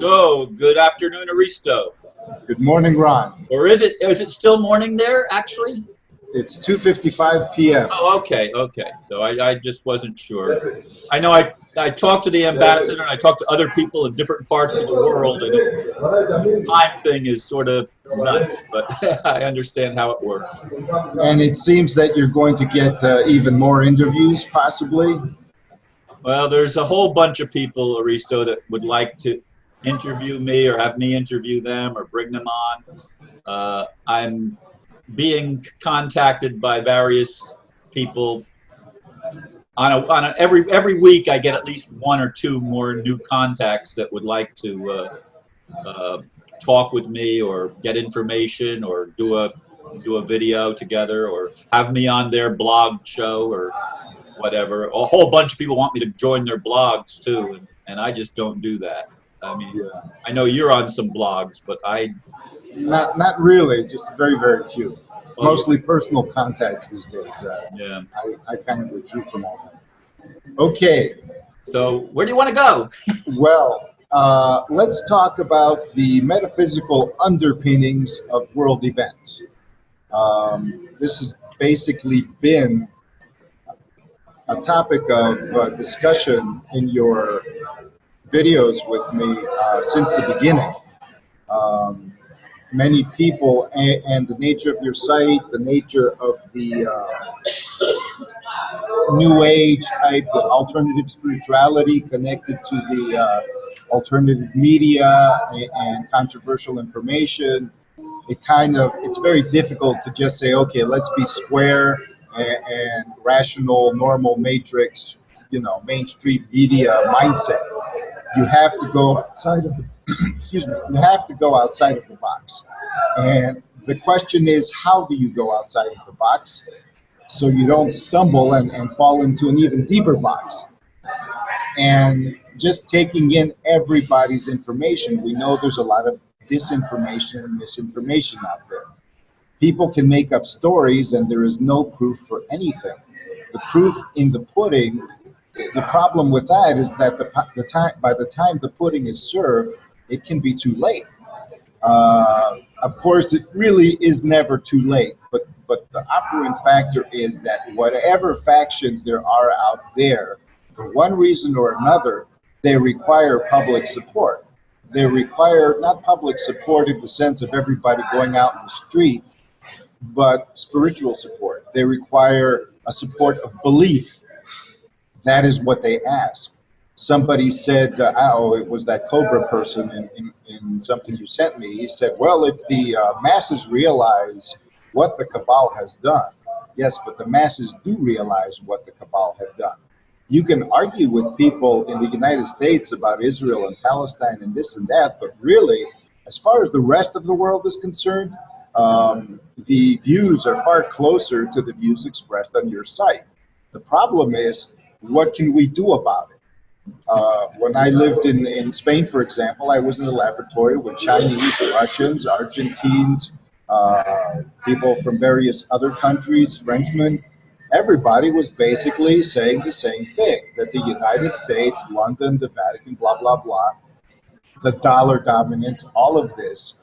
So, good afternoon, Aristo. Good morning, Ron. Or is it still morning there, actually? It's 2:55 p.m. Oh, okay. So I just wasn't sure. I know I talked to the ambassador and I talked to other people in different parts of the world, and the time thing is sort of nuts, but I understand how it works. And it seems that you're going to get even more interviews, possibly. Well, there's a whole bunch of people, Aristo, that would like to interview me or have me interview them or bring them on. I'm being contacted by various people every week. I get at least one or two more new contacts that would like to talk with me or get information or do a video together or have me on their blog show or whatever. A whole bunch of people want me to join their blogs too, and I just don't do that. I mean, yeah. I know you're on some blogs, but not really, just very, very few. Mostly personal contacts these days. Yeah. I kind of withdrew from all that. Okay. So where do you want to go? Well, let's talk about the metaphysical underpinnings of world events. This has basically been a topic of discussion in your videos with me since the beginning. Many people and the nature of your site, the nature of the New Age type, the alternative spirituality connected to the alternative media and controversial information. It's very difficult to just say, okay, let's be square and rational, normal matrix, mainstream media mindset. You have to go outside of the you have to go outside of the box. And the question is, how do you go outside of the box so you don't stumble and fall into an even deeper box? And just taking in everybody's information, we know there's a lot of disinformation and misinformation out there. People can make up stories and there is no proof for anything. The proof in the pudding, the problem with that is that by the time the pudding is served, it can be too late. Of course, it really is never too late, but the operant factor is that whatever factions there are out there, for one reason or another, they require public support. They require not public support in the sense of everybody going out in the street, but spiritual support. They require a support of belief. That is what they ask. Somebody said, it was that Cobra person in something you sent me. He said, well, if the masses realize what the cabal has done, yes, but the masses do realize what the cabal have done. You can argue with people in the United States about Israel and Palestine and this and that, but really, as far as the rest of the world is concerned, the views are far closer to the views expressed on your site. The problem is, what can we do about it? When I lived in Spain, for example, I was in a laboratory with Chinese, Russians, Argentines, people from various other countries, Frenchmen. Everybody was basically saying the same thing, that the United States, London, the Vatican, blah, blah, blah, the dollar dominance, all of this,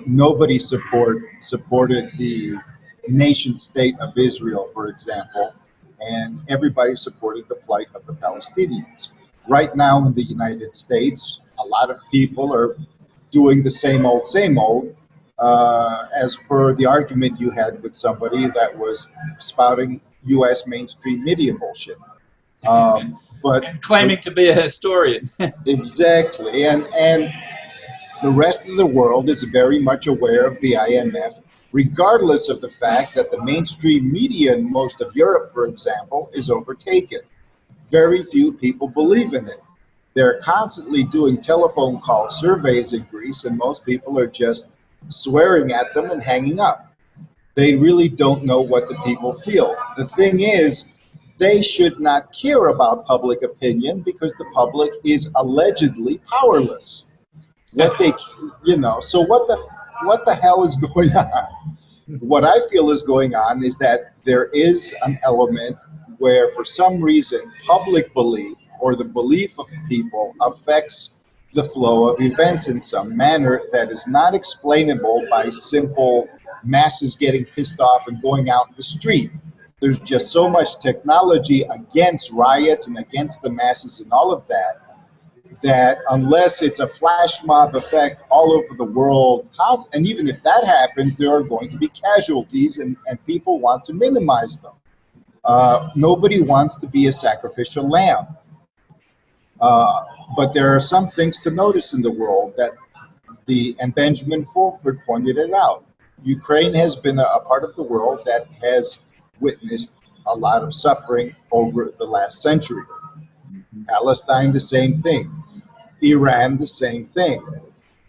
nobody supported the nation state of Israel, for example, and everybody supported the plight of the Palestinians. Right now in the United States, a lot of people are doing the same old, as per the argument you had with somebody that was spouting U.S. mainstream media bullshit. But claiming to be a historian. Exactly. And the rest of the world is very much aware of the IMF, regardless of the fact that the mainstream media in most of Europe, for example, is overtaken. Very few people believe in it. They're constantly doing telephone call surveys in Greece, and most people are just swearing at them and hanging up. They really don't know what the people feel. The thing is, they should not care about public opinion because the public is allegedly powerless. So what the hell is going on? What I feel is going on is that there is an element where, for some reason, public belief or the belief of people affects the flow of events in some manner that is not explainable by simple masses getting pissed off and going out in the street. There's just so much technology against riots and against the masses and all of that, that unless it's a flash mob effect all over the world, and even if that happens, there are going to be casualties, and people want to minimize them. Nobody wants to be a sacrificial lamb. But there are some things to notice in the world and Benjamin Fulford pointed it out. Ukraine has been a part of the world that has witnessed a lot of suffering over the last century. Palestine, the same thing. Iran, the same thing.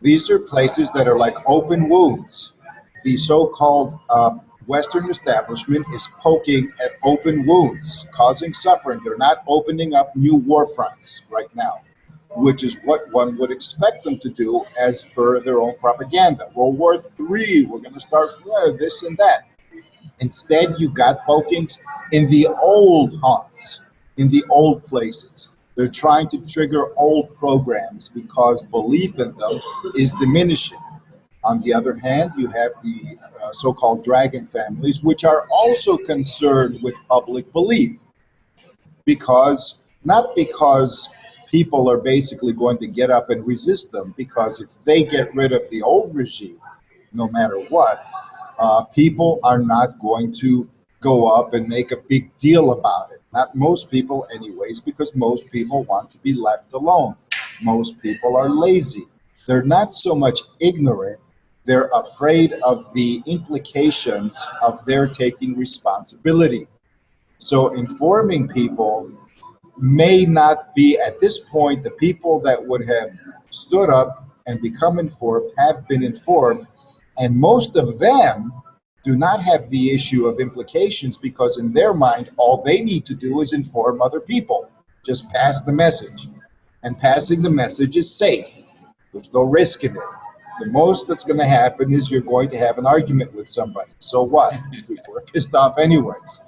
These are places that are like open wounds. The so-called Western establishment is poking at open wounds, causing suffering. They're not opening up new war fronts right now, which is what one would expect them to do as per their own propaganda. World War III, we're going to start this and that. Instead, you got pokings in the old haunts, in the old places. They're trying to trigger old programs because belief in them is diminishing. On the other hand, you have the so-called dragon families, which are also concerned with public belief, not because people are basically going to get up and resist them, because if they get rid of the old regime, no matter what, people are not going to go up and make a big deal about it. Not most people anyways, because most people want to be left alone. Most people are lazy. They're not so much ignorant, they're afraid of the implications of their taking responsibility. So informing people may not be, at this point, the people that would have stood up and become informed have been informed, and most of them do not have the issue of implications, because in their mind, all they need to do is inform other people. Just pass the message. And passing the message is safe. There's no risk in it. The most that's going to happen is you're going to have an argument with somebody. So what? People are pissed off anyways.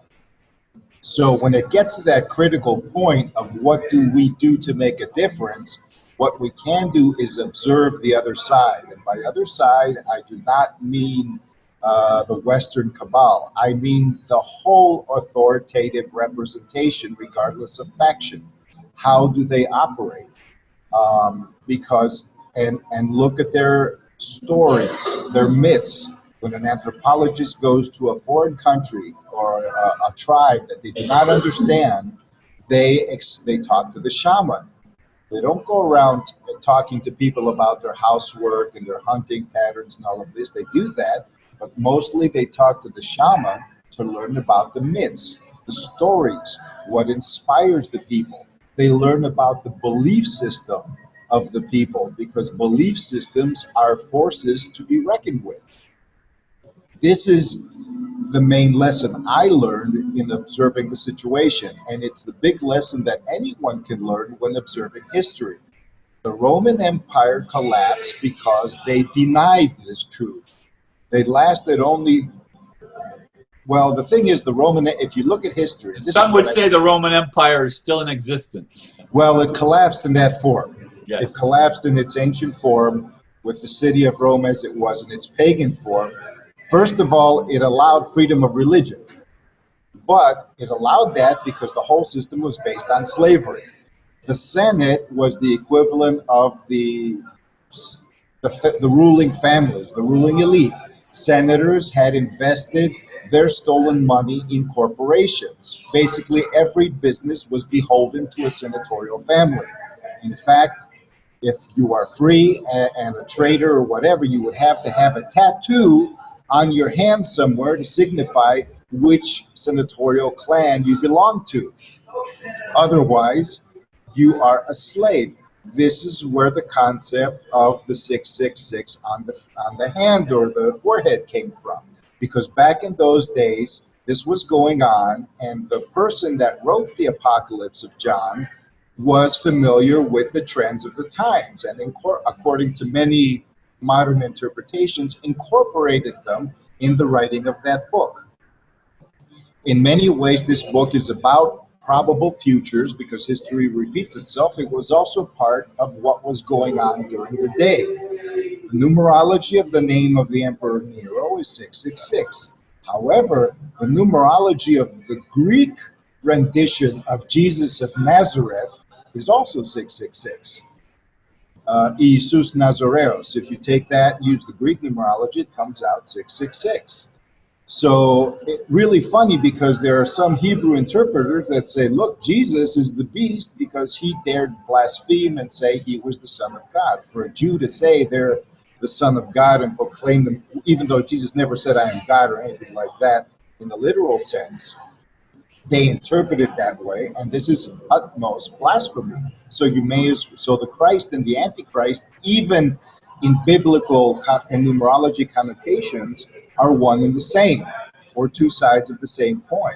So when it gets to that critical point of what do we do to make a difference, what we can do is observe the other side. And by other side, I do not mean the Western cabal. I mean the whole authoritative representation, regardless of faction. How do they operate? And look at their stories, their myths. When an anthropologist goes to a foreign country or a tribe that they do not understand, they talk to the shaman. They don't go around talking to people about their housework and their hunting patterns and all of this. They do that, but mostly they talk to the shaman to learn about the myths, the stories, what inspires the people. They learn about the belief system of the people, because belief systems are forces to be reckoned with. This is the main lesson I learned in observing the situation, and it's the big lesson that anyone can learn when observing history. The Roman Empire collapsed because they denied this truth. They lasted only, well, the thing is, if you look at history... Some would say the Roman Empire is still in existence. Well, it collapsed in that form. Yes. It collapsed in its ancient form with the city of Rome as it was in its pagan form. First of all, it allowed freedom of religion, but it allowed that because the whole system was based on slavery. The Senate was the equivalent of the ruling families, the ruling elite. Senators had invested their stolen money in corporations. Basically, every business was beholden to a senatorial family. In fact, if you are free and a trader or whatever, you would have to have a tattoo on your hand somewhere to signify which senatorial clan you belong to. Otherwise, you are a slave. This is where the concept of the 666 on the hand or the forehead came from. Because back in those days, this was going on, and the person that wrote the Apocalypse of John was familiar with the trends of the times, and according to many modern interpretations, incorporated them in the writing of that book. In many ways, this book is about probable futures, because history repeats itself, it was also part of what was going on during the day. The numerology of the name of the Emperor Nero is 666. However, the numerology of the Greek rendition of Jesus of Nazareth is also 666. Jesus Nazareos. If you take that, use the Greek numerology, it comes out 666. So it's really funny because there are some Hebrew interpreters that say, look, Jesus is the beast because he dared blaspheme and say he was the Son of God. For a Jew to say they're the Son of God and proclaim them, even though Jesus never said I am God or anything like that in the literal sense, they interpret it that way, and this is utmost blasphemy. So the Christ and the Antichrist, even in biblical and numerology connotations, are one and the same, or two sides of the same coin.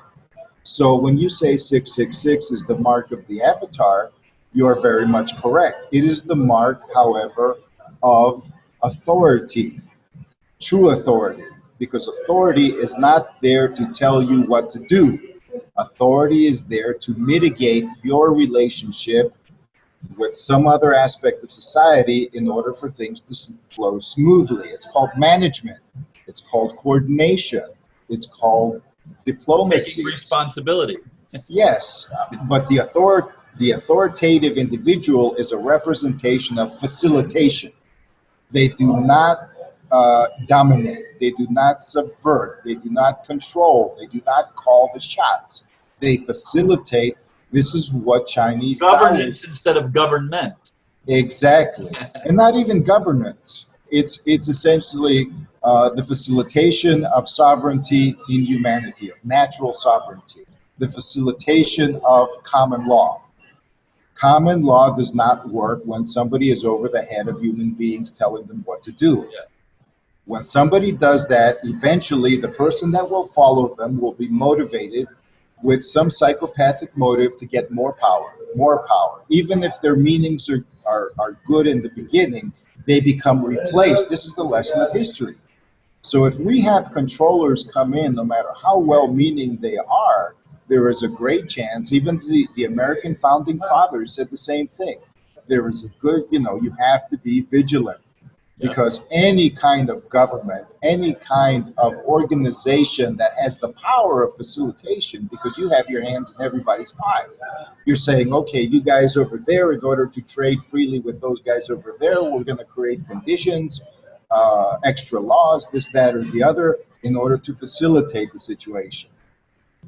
So when you say 666 is the mark of the avatar, you are very much correct. It is the mark, however, of authority, true authority, because authority is not there to tell you what to do. Authority is there to mitigate your relationship with some other aspect of society in order for things to flow smoothly. It's called management. It's called coordination. It's called diplomacy. Taking responsibility. Yes, but the authoritative individual is a representation of facilitation. They do not dominate. They do not subvert. They do not control. They do not call the shots. They facilitate. This is what Chinese governance instead of government. Exactly, and not even governments. It's essentially the facilitation of sovereignty in humanity, of natural sovereignty, the facilitation of common law. Common law does not work when somebody is over the head of human beings telling them what to do. Yeah. When somebody does that, eventually the person that will follow them will be motivated with some psychopathic motive to get more power, more power. Even if their meanings are good in the beginning, they become replaced. This is the lesson of history. So if we have controllers come in, no matter how well-meaning they are, there is a great chance, even the American founding fathers said the same thing. There is a good, you have to be vigilant. Because any kind of government, any kind of organization that has the power of facilitation, because you have your hands in everybody's pie. You're saying, okay, you guys over there, in order to trade freely with those guys over there, we're going to create conditions, extra laws, this, that, or the other, in order to facilitate the situation.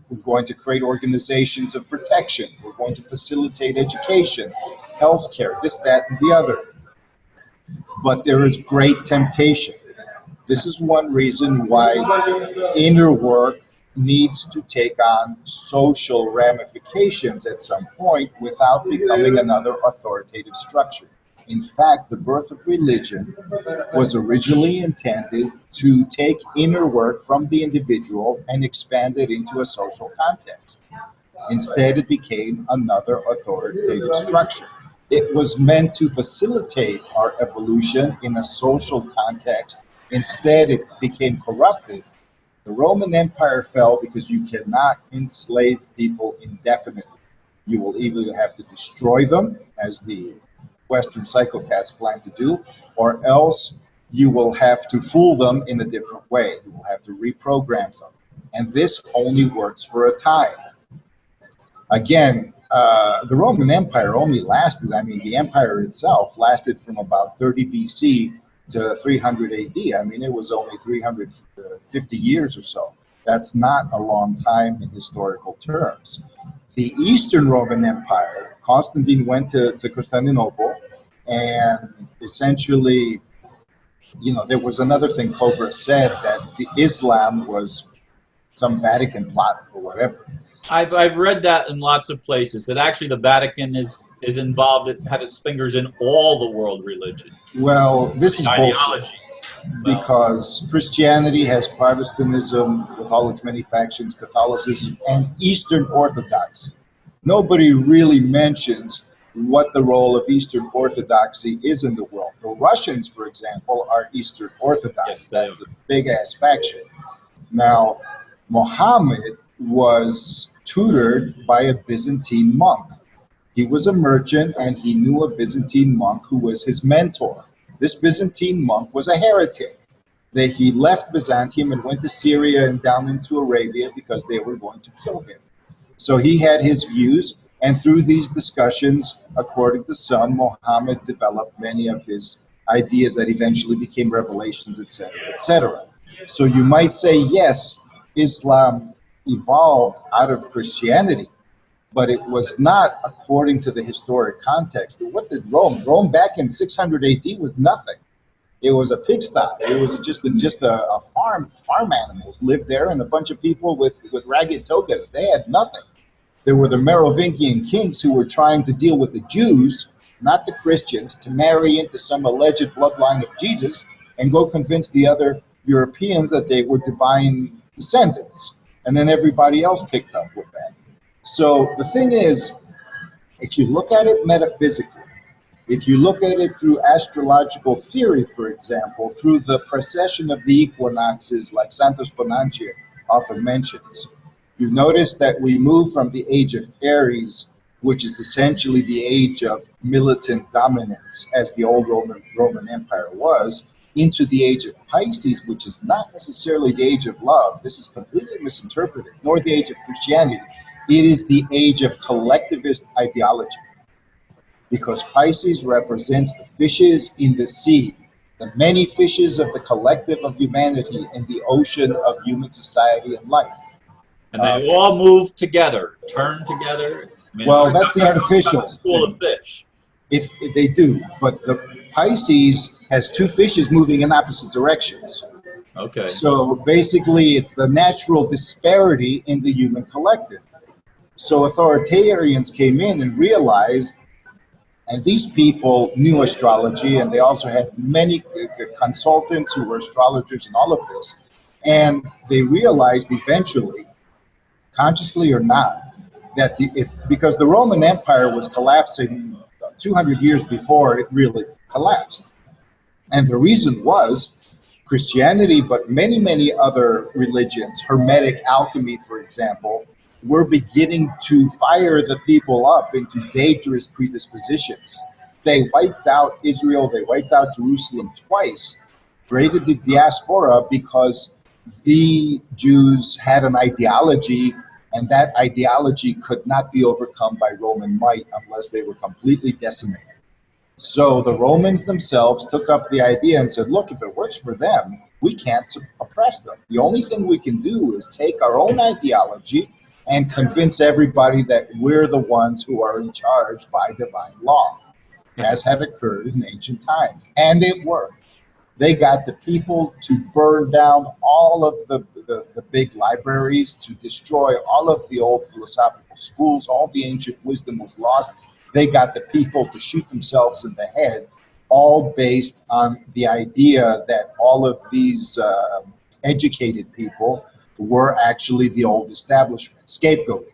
We're going to create organizations of protection. We're going to facilitate education, healthcare, this, that, and the other. But there is great temptation. This is one reason why inner work needs to take on social ramifications at some point without becoming another authoritative structure. In fact, the birth of religion was originally intended to take inner work from the individual and expand it into a social context. Instead, it became another authoritative structure. It was meant to facilitate our evolution in a social context. Instead, it became corrupted. The Roman Empire fell because you cannot enslave people indefinitely. You will either have to destroy them, as the Western psychopaths plan to do, or else you will have to fool them in a different way. You will have to reprogram them. And this only works for a time. Again, the Roman Empire only lasted, the empire itself lasted from about 30 BC to 300 AD. It was only 350 years or so. That's not a long time in historical terms. The Eastern Roman Empire, Constantine went to Constantinople, and essentially, there was another thing Cobra said, that the Islam was some Vatican plot or whatever. I've read that in lots of places, that actually the Vatican is involved, it has its fingers in all the world religions. Well, this is bullshit. Because Christianity has Protestantism with all its many factions, Catholicism, and Eastern Orthodoxy. Nobody really mentions what the role of Eastern Orthodoxy is in the world. The Russians, for example, are Eastern Orthodox. Yes, that's a big-ass faction. Now, Mohammed was tutored by a Byzantine monk. He was a merchant and he knew a Byzantine monk who was his mentor. This Byzantine monk was a heretic. That he left Byzantium and went to Syria and down into Arabia because they were going to kill him. So he had his views, and through these discussions, according to some, Muhammad developed many of his ideas that eventually became revelations, etc., etc. So you might say, yes, Islam evolved out of Christianity, but it was not according to the historic context. What did Rome? Rome back in 600 AD was nothing. It was a pigsty. It was just a farm. Farm animals lived there, and a bunch of people with ragged togas. They had nothing. There were the Merovingian kings who were trying to deal with the Jews, not the Christians, to marry into some alleged bloodline of Jesus and go convince the other Europeans that they were divine descendants. And then everybody else picked up with that. So the thing is, if you look at it metaphysically, if you look at it through astrological theory, for example, through the precession of the equinoxes, like Santos Bonanche often mentions, you notice that we move from the age of Aries, which is essentially the age of militant dominance, as the old Roman Empire was, into the age of Pisces, which is not necessarily the age of love. This is completely misinterpreted, nor the age of Christianity. It is the age of collectivist ideology, because Pisces represents the fishes in the sea, the many fishes of the collective of humanity in the ocean of human society and life. And they all move together, turn together. I mean, Well, that's the artificial school thing. of fish. If they do, but the Pisces has two fishes moving in opposite directions. Okay. So basically, it's the natural disparity in the human collective. So authoritarians came in and realized, and these people knew astrology, and they also had many consultants who were astrologers and all of this. And they realized eventually, consciously or not, that because the Roman Empire was collapsing 200 years before it really collapsed. And the reason was Christianity, but many, many other religions, Hermetic alchemy, for example, were beginning to fire the people up into dangerous predispositions. They wiped out Israel, they wiped out Jerusalem twice, created the diaspora because the Jews had an ideology, and that ideology could not be overcome by Roman might unless they were completely decimated. So the Romans themselves took up the idea and said, look, if it works for them, we can't oppress them. The only thing we can do is take our own ideology and convince everybody that we're the ones who are in charge by divine law, as had occurred in ancient times. And it worked. They got the people to burn down all of the big libraries, to destroy all of the old philosophical schools. All the ancient wisdom was lost. They got the people to shoot themselves in the head, all based on the idea that all of these educated people were actually the old establishment, scapegoating.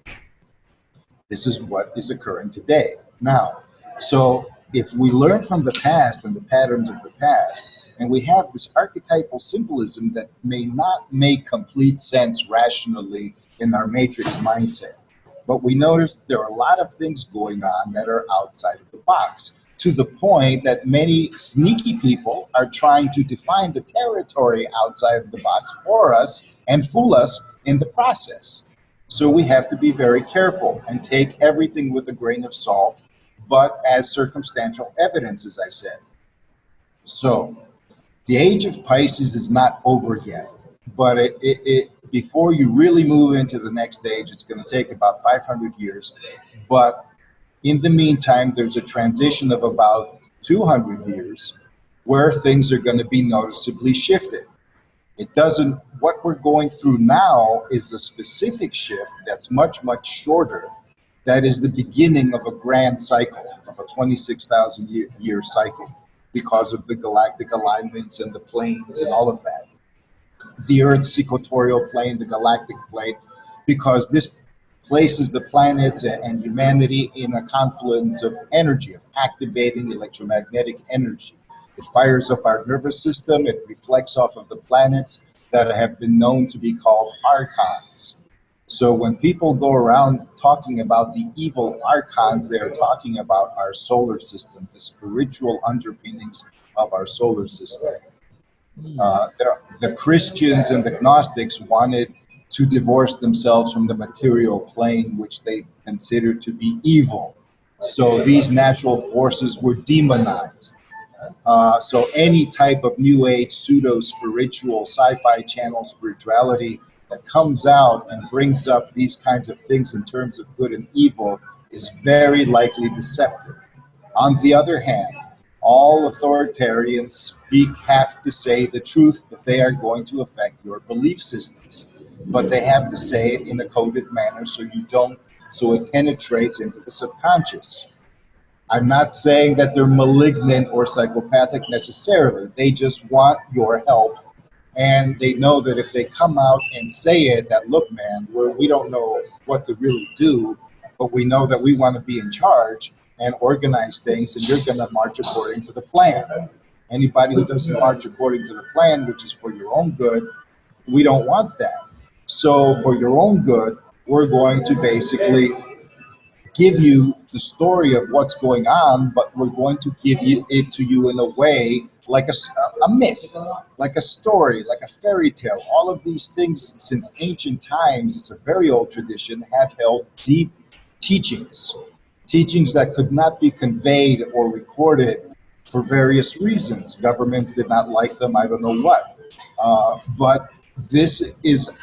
This is what is occurring today. Now, so if we learn from the past and the patterns of the past, and we have this archetypal symbolism that may not make complete sense rationally in our matrix mindset, but we notice there are a lot of things going on that are outside of the box, to the point that many sneaky people are trying to define the territory outside of the box for us and fool us in the process. So we have to be very careful and take everything with a grain of salt, but as circumstantial evidence, as I said. So the age of Pisces is not over yet, but before you really move into the next age, it's going to take about 500 years. But in the meantime, there's a transition of about 200 years where things are going to be noticeably shifted. It doesn't, what we're going through now is a specific shift that's much, much shorter. That is the beginning of a grand cycle, of a 26,000 year cycle, because of the galactic alignments and the planes and all of that. The Earth's equatorial plane, the galactic plane, because this places the planets and humanity in a confluence of energy, of activating electromagnetic energy. It fires up our nervous system. It reflects off of the planets that have been known to be called archons. So when people go around talking about the evil archons, they're talking about our solar system, the spiritual underpinnings of our solar system. The Christians and the Gnostics wanted to divorce themselves from the material plane, which they considered to be evil. So these natural forces were demonized. So any type of new age, pseudo-spiritual, sci-fi channel spirituality that comes out and brings up these kinds of things in terms of good and evil is very likely deceptive. On the other hand, all authoritarians have to say the truth if they are going to affect your belief systems. But they have to say it in a coded manner so it penetrates into the subconscious. I'm not saying that they're malignant or psychopathic necessarily. They just want your help. And they know that if they come out and say it, that look, man, we don't know what to really do, but we know that we want to be in charge and organize things, and you're going to march according to the plan. Anybody who doesn't march according to the plan, which is for your own good, we don't want that. So for your own good, we're going to basically give you the story of what's going on, but we're going to give it to you in a way like a myth, like a story, like a fairy tale. All of these things, since ancient times, it's a very old tradition, have held deep teachings, teachings that could not be conveyed or recorded for various reasons. Governments did not like them, I don't know what. But this is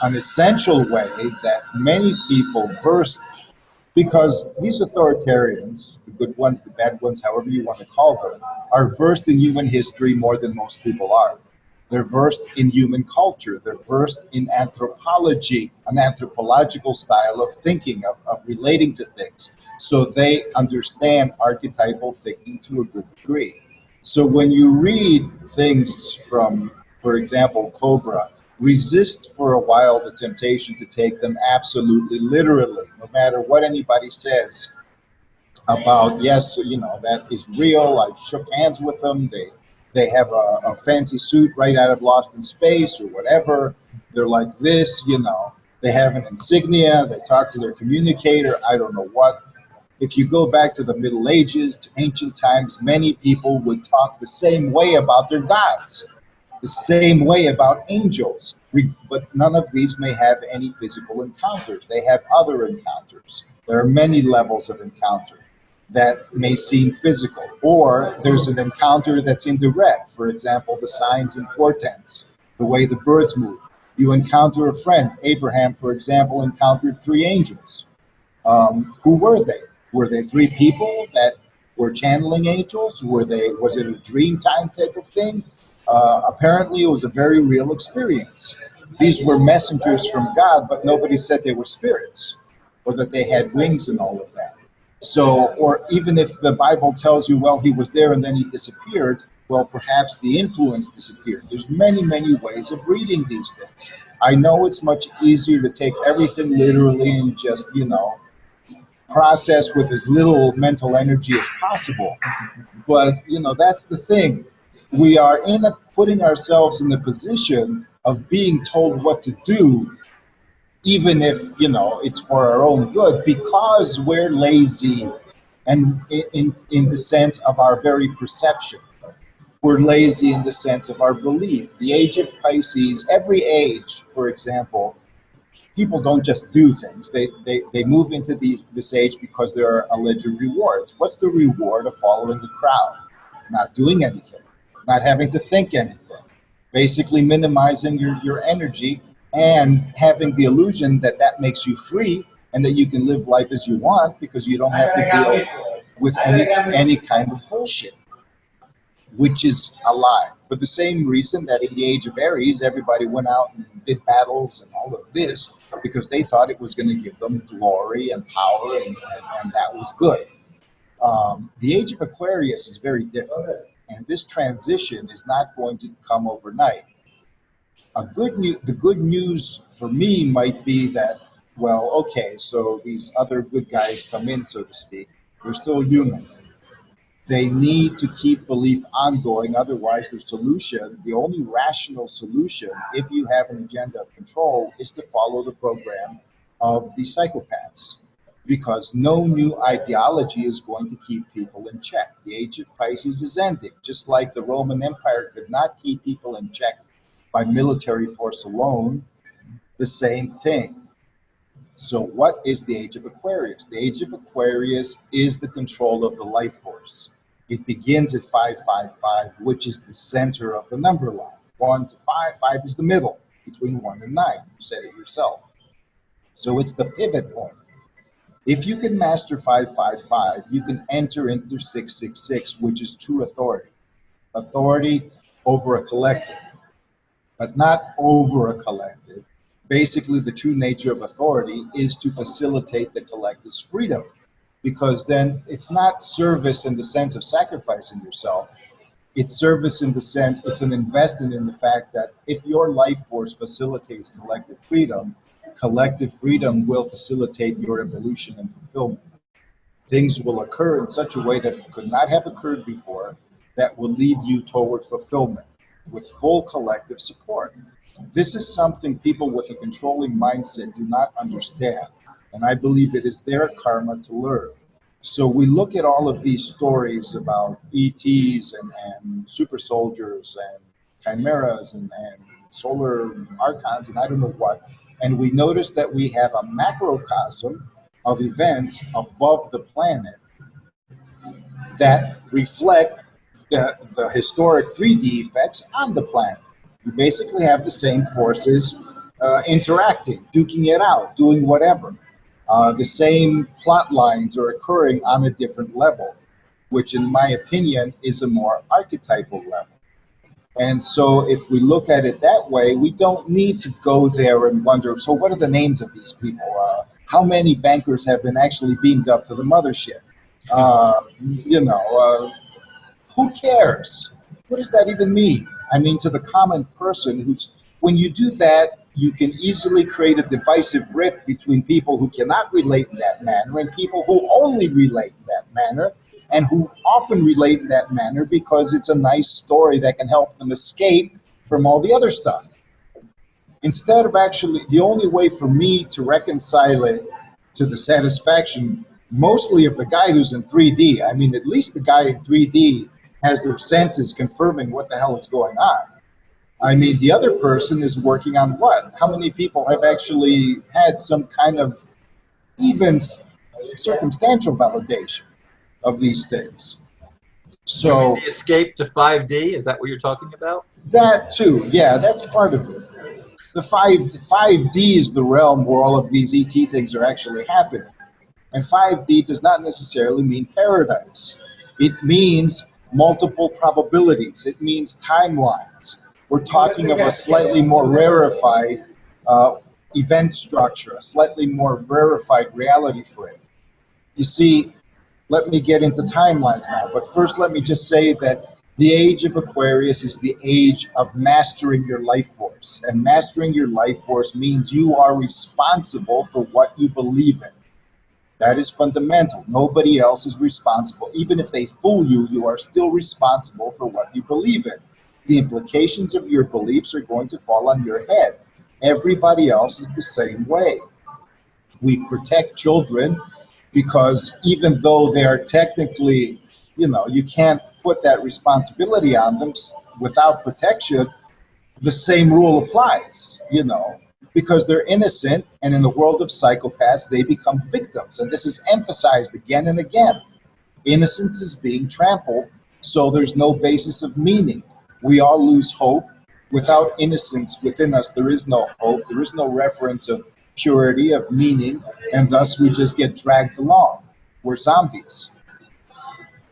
an essential way that many people versed, because these authoritarians, the good ones, the bad ones, however you want to call them, are versed in human history more than most people are. They're versed in human culture. They're versed in anthropology, an anthropological style of thinking, of relating to things. So they understand archetypal thinking to a good degree. So when you read things from, for example, Cobra, resist for a while the temptation to take them absolutely literally, no matter what anybody says about, yes, that is real. I've shook hands with them. They have a fancy suit right out of Lost in Space or whatever. They're like this, they have an insignia. They talk to their communicator. I don't know what. If you go back to the Middle Ages, to ancient times, many people would talk the same way about their gods, the same way about angels, but none of these may have any physical encounters. They have other encounters. There are many levels of encounter that may seem physical, or there's an encounter that's indirect. For example, the signs and portents, the way the birds move. You encounter a friend. Abraham, for example, encountered 3 angels. Who were they? Were they 3 people that were channeling angels? Was it a dream time type of thing? Apparently, it was a very real experience. These were messengers from God, but nobody said they were spirits or that they had wings and all of that. So, or even if the Bible tells you, well, he was there and then he disappeared, well, perhaps the influence disappeared. There's many, many ways of reading these things. I know it's much easier to take everything literally and just, process with as little mental energy as possible. But, that's the thing. We are putting ourselves in the position of being told what to do, even if, it's for our own good, because we're lazy, and in the sense of our very perception. We're lazy in the sense of our belief. The age of Pisces, every age, for example, people don't just do things. They move into this age because there are alleged rewards. What's the reward of following the crowd? Not doing anything, not having to think anything, basically minimizing your energy and having the illusion that makes you free and that you can live life as you want because you don't have to deal with any kind of bullshit, which is a lie. For the same reason that in the age of Aries, everybody went out and did battles and all of this because they thought it was going to give them glory and power, and that was good. The age of Aquarius is very different, and this transition is not going to come overnight. The good news for me might be that, well, okay, so these other good guys come in, so to speak. They're still human. They need to keep belief ongoing. Otherwise, their solution, the only rational solution, if you have an agenda of control, is to follow the program of the psychopaths. Because no new ideology is going to keep people in check. The age of Pisces is ending. Just like the Roman Empire could not keep people in check by military force alone, the same thing. So what is the age of Aquarius? The age of Aquarius is the control of the life force. It begins at 555, which is the center of the number line. 1 to 5, 5 is the middle, between 1 and 9. You said it yourself. So it's the pivot point. If you can master 555, you can enter into 666, which is true authority. Authority over a collective, but not over a collective. Basically, the true nature of authority is to facilitate the collective's freedom, because then it's not service in the sense of sacrificing yourself. It's service in the sense, it's an investment in the fact that if your life force facilitates collective freedom will facilitate your evolution and fulfillment. Things will occur in such a way that could not have occurred before that will lead you toward fulfillment with full collective support. This is something people with a controlling mindset do not understand, and I believe it is their karma to learn. So we look at all of these stories about ETs and super soldiers and chimeras and solar archons and I don't know what, and we notice that we have a macrocosm of events above the planet that reflect the historic 3D effects on the planet. You basically have the same forces interacting, duking it out, doing whatever. The same plot lines are occurring on a different level, which in my opinion is a more archetypal level. And so if we look at it that way, we don't need to go there and wonder, so what are the names of these people? How many bankers have been actually beamed up to the mothership? Who cares? What does that even mean? I mean, to the common person when you do that, you can easily create a divisive rift between people who cannot relate in that manner and people who only relate in that manner, and who often relate in that manner because it's a nice story that can help them escape from all the other stuff. Instead of actually, the only way for me to reconcile it to the satisfaction mostly of the guy who's in 3D, I mean, at least the guy in 3D has their senses confirming what the hell is going on. I mean, the other person is working on what? How many people have actually had some kind of even circumstantial validation of these things? So the escape to 5D, is that what you're talking about? That too, yeah, that's part of it. The 5D is the realm where all of these ET things are actually happening. And 5D does not necessarily mean paradise. It means multiple probabilities. It means timelines. We're talking of a slightly more rarefied event structure, a slightly more rarefied reality frame. You see, let me get into timelines now, but first let me just say that the age of Aquarius is the age of mastering your life force. And mastering your life force means you are responsible for what you believe in. That is fundamental. Nobody else is responsible. Even if they fool you, you are still responsible for what you believe in. The implications of your beliefs are going to fall on your head. Everybody else is the same way. We protect children because even though they are technically, you can't put that responsibility on them without protection, the same rule applies, because they're innocent, and in the world of psychopaths, they become victims. And this is emphasized again and again. Innocence is being trampled, so there's no basis of meaning. We all lose hope. Without innocence within us, there is no hope. There is no reference of purity, of meaning, and thus we just get dragged along. We're zombies.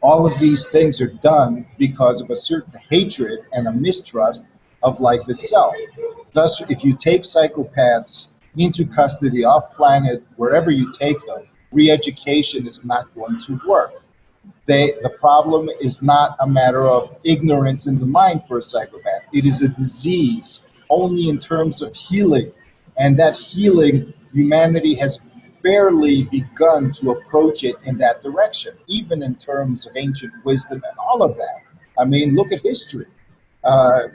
All of these things are done because of a certain hatred and a mistrust of life itself. Thus, if you take psychopaths into custody, off planet, wherever you take them, re-education is not going to work. The problem is not a matter of ignorance in the mind for a psychopath. It is a disease only in terms of healing. And that healing, humanity has barely begun to approach it in that direction, even in terms of ancient wisdom and all of that. I mean, look at history.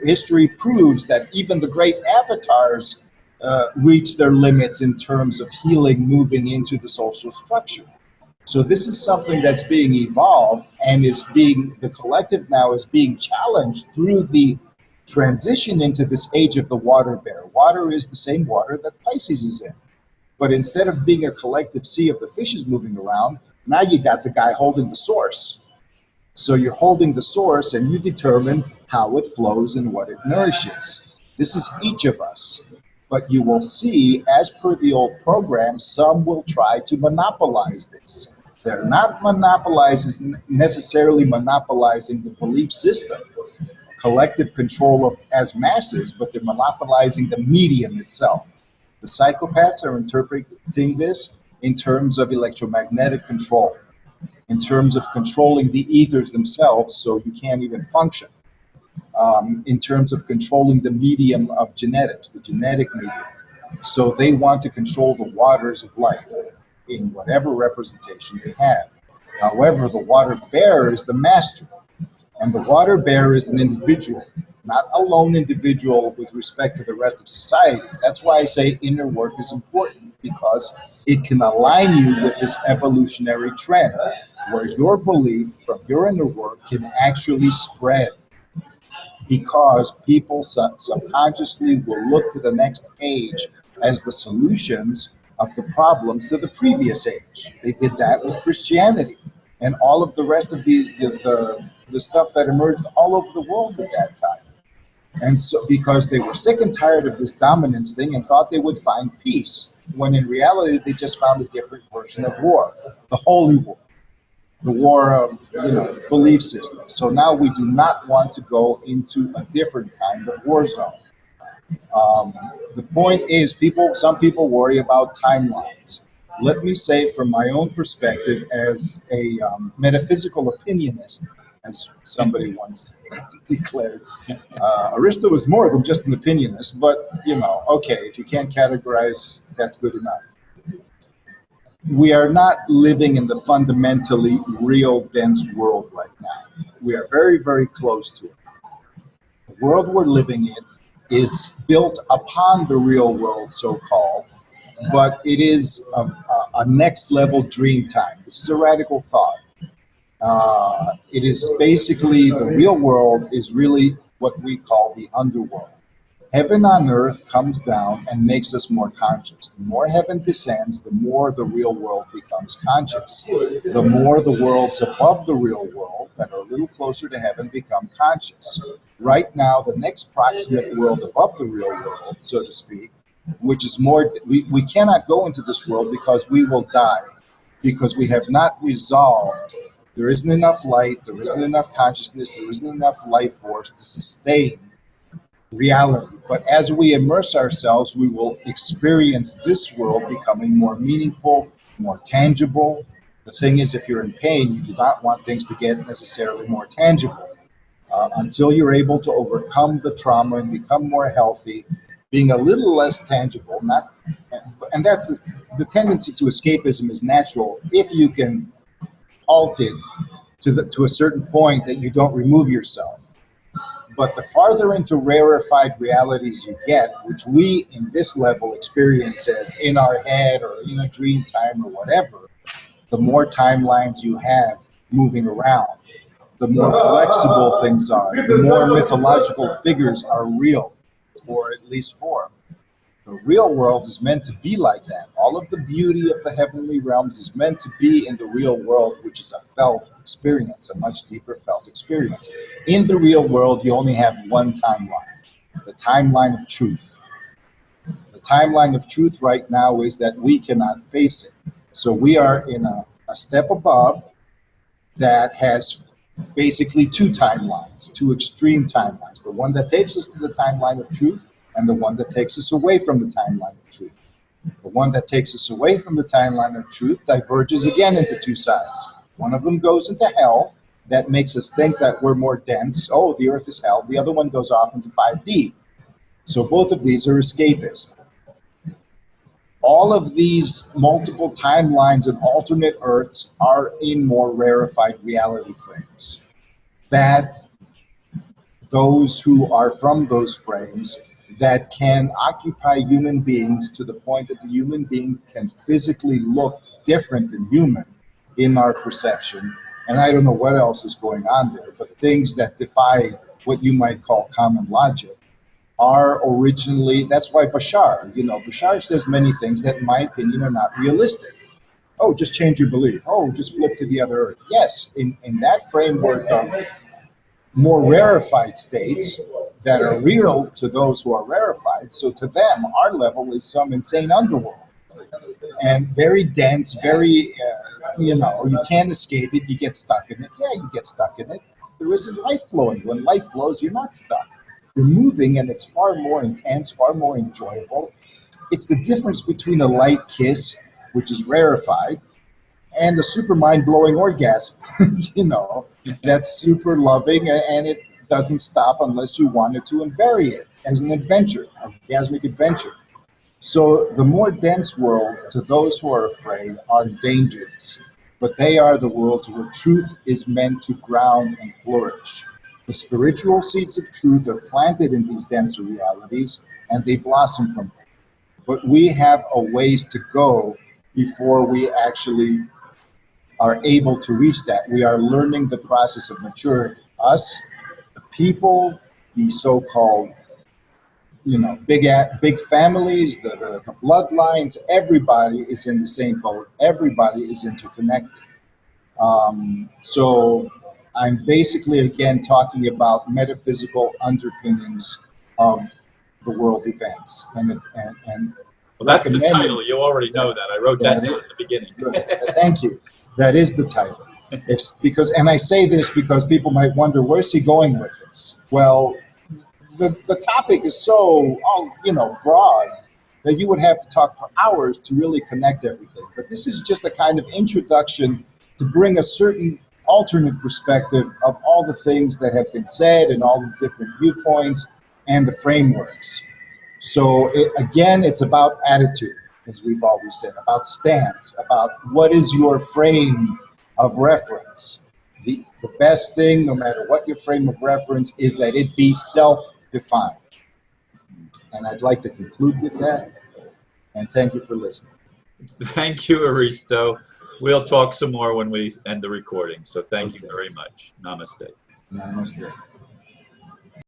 History proves that even the great avatars reach their limits in terms of healing, moving into the social structure. So this is something that's being evolved and the collective now is being challenged through the transition into this age of the water bear. Water is the same water that Pisces is in. But instead of being a collective sea of the fishes moving around, now you got the guy holding the source. So you're holding the source and you determine how it flows and what it nourishes. This is each of us. But you will see, as per the old program, some will try to monopolize this. They're not necessarily monopolizing the belief system, collective control of as masses, but they're monopolizing the medium itself. The psychopaths are interpreting this in terms of electromagnetic control, in terms of controlling the ethers themselves so you can't even function, in terms of controlling the medium of genetics, the genetic medium. So they want to control the waters of life in whatever representation they have. However, the water bear is the master, and the water bear is an individual, not a lone individual with respect to the rest of society. That's why I say inner work is important, because it can align you with this evolutionary trend where your belief from your inner work can actually spread, because people subconsciously will look to the next age as the solutions of the problems to the previous age. They did that with Christianity and all of the rest of the stuff that emerged all over the world at that time. And so, because they were sick and tired of this dominance thing and thought they would find peace, when in reality they just found a different version of war, the holy war, the war of belief systems. So now we do not want to go into a different kind of war zone. The point is, some people worry about timelines. Let me say, from my own perspective, as a metaphysical opinionist, as somebody once declared, Aristo was more than just an opinionist, but okay, if you can't categorize, that's good enough. We are not living in the fundamentally real, dense world right now. We are very, very close to it. The world we're living in is built upon the real world, so-called, but it is a next-level dream time. This is a radical thought. It is basically, the real world is really what we call the underworld. Heaven on earth comes down and makes us more conscious. The more heaven descends, the more the real world becomes conscious. The more the worlds above the real world that are a little closer to heaven become conscious. Right now, the next proximate world above the real world, so to speak, which is more, we cannot go into this world because we will die, because we have not resolved. There isn't enough light, there isn't enough consciousness, there isn't enough life force to sustain reality. But as we immerse ourselves, we will experience this world becoming more meaningful, more tangible. The thing is, if you're in pain, you do not want things to get necessarily more tangible. Until you're able to overcome the trauma and become more healthy, being a little less tangible, and that's the tendency to escapism is natural if you can halt it to a certain point that you don't remove yourself. But the farther into rarefied realities you get, which we in this level experience as in our head or in a dream time or whatever, the more timelines you have moving around, the more flexible things are, the more mythological figures are real, or at least form. The real world is meant to be like that. All of the beauty of the heavenly realms is meant to be in the real world, which is a felt experience, a much deeper felt experience. In the real world, you only have one timeline, the timeline of truth. The timeline of truth right now is that we cannot face it. So we are in a step above that has basically two timelines, two extreme timelines. The one that takes us to the timeline of truth, and the one that takes us away from the timeline of truth. The one that takes us away from the timeline of truth diverges again into two sides. One of them goes into hell. That makes us think that we're more dense. Oh, the earth is hell. The other one goes off into 5D. So both of these are escapist. All of these multiple timelines and alternate Earths are in more rarefied reality frames. That those who are from those frames that can occupy human beings to the point that the human being can physically look different than human in our perception. And I don't know what else is going on there, but things that defy what you might call common logic are originally, that's why Bashar, Bashar says many things that in my opinion are not realistic. Oh, just change your belief. Oh, just flip to the other earth. Yes, in that framework of more rarefied states that are real to those who are rarefied. So to them, our level is some insane underworld and very dense, very, you can't escape it. You get stuck in it. Yeah, you get stuck in it. There isn't life flowing. When life flows, you're not stuck. You're moving, and it's far more intense, far more enjoyable. It's the difference between a light kiss, which is rarefied, and a super mind-blowing orgasm, that's super loving, and it doesn't stop unless you wanted to and vary it as an adventure, orgasmic adventure. So the more dense worlds, to those who are afraid, are dangerous, but they are the worlds where truth is meant to ground and flourish. The spiritual seeds of truth are planted in these denser realities, and they blossom from them. But we have a ways to go before we actually are able to reach that. We are learning the process of maturity. Us, the people, the so-called, big families, the bloodlines, everybody is in the same boat. Everybody is interconnected. So I'm basically, again, talking about metaphysical underpinnings of the world events. And well, that's the title. You already know that. I wrote that down at the beginning. Thank you. That is the title. And I say this because people might wonder, where's he going with this? Well, the topic is so, broad that you would have to talk for hours to really connect everything. But this is just a kind of introduction to bring a certain alternate perspective of all the things that have been said and all the different viewpoints and the frameworks. So again, it's about attitude, as we've always said, about stance, about what is your frame of reference. The best thing, no matter what your frame of reference, is that it be self-defined. And I'd like to conclude with that. And thank you for listening. Thank you, Aristo. We'll talk some more when we end the recording. So thank you very much. Namaste. Namaste.